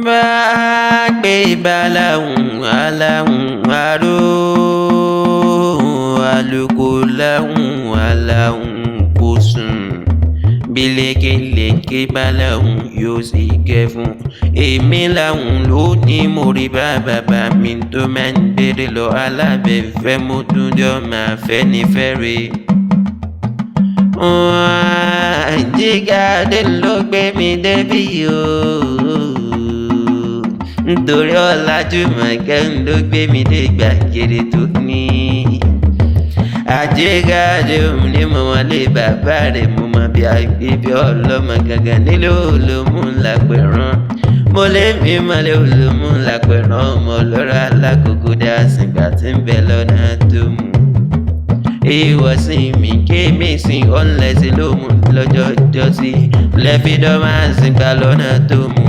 bá gbé báláhùn aláhùn aró àlùkò láhùn aláhùn kò sùn bílékelèké báláhùn yóò sì kẹfún èmi láhùn ló ní mo rí bàbá mi tó máa ń béèrè lọ alábẹ́fẹ́ mo tún jọ máa fẹ́ ní fẹ́rẹ̀. Jígàdé ló gbé mi débí o nítorí Ọlájùmọ̀kẹ́ ló gbé mi dé gbàgede tó ní. Àjígàdé òun ni mo wọlé bàbá rẹ̀ mo mọ bí agbébí ọlọ́mọ gangan nílé Olómù lápẹ̀rán mo lé mi mọ́lé Olómù lápẹ̀rán ọmọ ọlọ́rọ̀ alákòókò dá sìgbà tí ń bẹ lọ́nà tó mú. Ìwọ̀sìn mi kémi sin ọ̀nlẹ̀sìn ló mú lọ́jọ́ jọ́sí lẹ́fídọ́ máa ń sìgbà lọ́nà tó mú.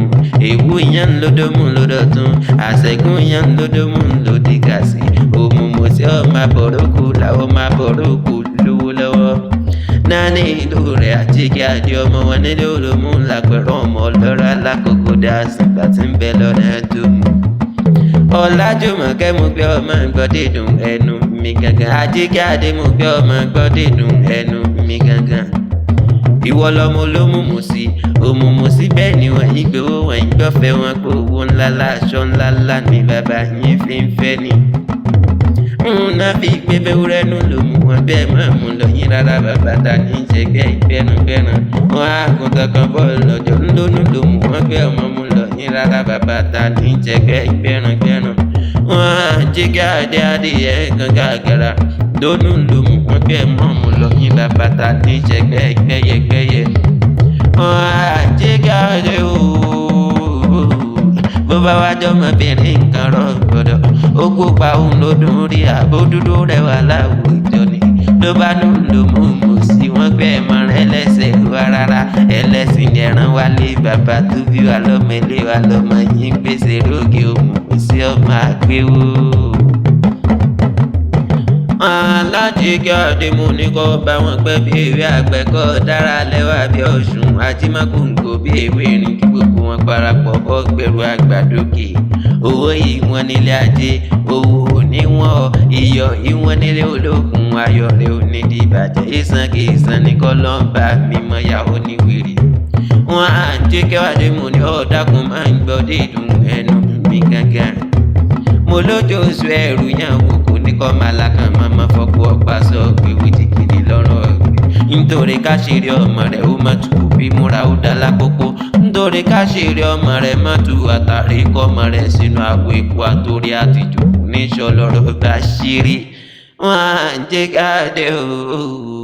Èwú yẹn lódòmú lódòtún àṣẹ̀gùn yẹn lódòmú lódìgàsí òmùmù sí ọmọ àbọ̀rọ̀kù làwọn ọmọ àbọ̀rọ̀kù lówó lọ́wọ́. Náání ìlú rẹ̀ Àjígàdé ọmọ wọn nílé Olómù lápẹ̀rán ọmọ ọlọ́rọ̀ alákòókò dá sìgbà tí ń bẹ lọ́nà tó mú. Ọlájùmọ̀kẹ́ mo gbé ọmọ gbọ́ dídùn ẹnu mi gangan Àjígàdé mo gbé ọmọ gbọ́ dídùn ẹnu mi gangan. Ìwọ lọmọ olómùmù sí òmùmù sí bẹ́ẹ̀ ni wọ́n yí gbowó wọ́n yí gbọ́fẹ́ wọn pé owó ńláńlá aṣọ ńláńlá ni bàbá yín fi ń fẹ́ ni. Náà fi gbé bẹ́wúrẹ́ nù ló mú wọn bẹ́ẹ̀ máa mú lọ yín rárá bàbá ta ní ìṣẹ́gbẹ́ ìgbẹ́nugbẹ́ran wọn àgùntàn kan bọ́ọ̀lù lọ́jọ́ ńlónú ló mú wọn gbé ọmọ mú lọ yín rárá bàbá ta ní ìṣẹ́gbẹ́ ìgbẹ́nugbẹ́ran wọn Àjígàdé adìyẹ gangan àgàrà lónú ló mú wọn gbé mọ́ mú lọ yín bàbá ta ní ìṣẹ́gbẹ́ ìgbẹ́yẹgbẹ́yẹ wọn Àjígàdé ooo bó bá wá jọmọbìnrin nǹkan rọ gbọ́dọ̀ ó kópa òun ló dùn rí àbó dúdú rẹwà láwùjọ ni ló bá nù ló mú mú sí wọn gbé ẹmọràn ẹlẹ́sẹ̀ wá rárá ẹlẹ́sìn ni ẹran wálé bàbá tó bí wà lọ́mọ ilé wa lọ́mọ yín gbèsè rógì òmùmù sí ọmọ àgbéwò. Àjígàdé mo ní kó bá wọn pẹ́ bí ewé àgbẹ̀kọ́ dára lẹ́wà bí Ọ̀ṣun Ajímákòǹkò bí ewé rìn kí gbogbo wọn parapọ̀ bọ́ gbẹ̀rù àgbàdókè. Owó ìwọ̀n nílé ajé owó níwọ̀n iyọ̀ ìwọ̀n nílé olókun ayọ̀ rẹ̀ ò ní di ìbàjẹ́ ìsan kì í san ní kọ́lọ́mbà mímọ́ yàwó ní wèrè. Wọn Àjígàdé mo ní ọ̀dàkùn máa ń gbọ́ dídùn ẹnu mi gángan. Mo lójooṣù ẹrù yàn wò kò ní kọ́ máa lákàn máa fọ́kú ọ̀pá sọ pé wíjìkìdì lọ́rọ̀ ọ̀gbìn. Nítorí káṣírí ọmọ rẹ̀ ó má tù bí múra ó dá lákòókò. Nítorí káṣírí ọmọ rẹ̀ má tù àtàrí kọ́mọ rẹ̀ sínú àgbo epo àtòrí àtijọ́ níṣọ́ lọ́rọ̀ bá ṣírí. Wọn Àjígàdé ooo.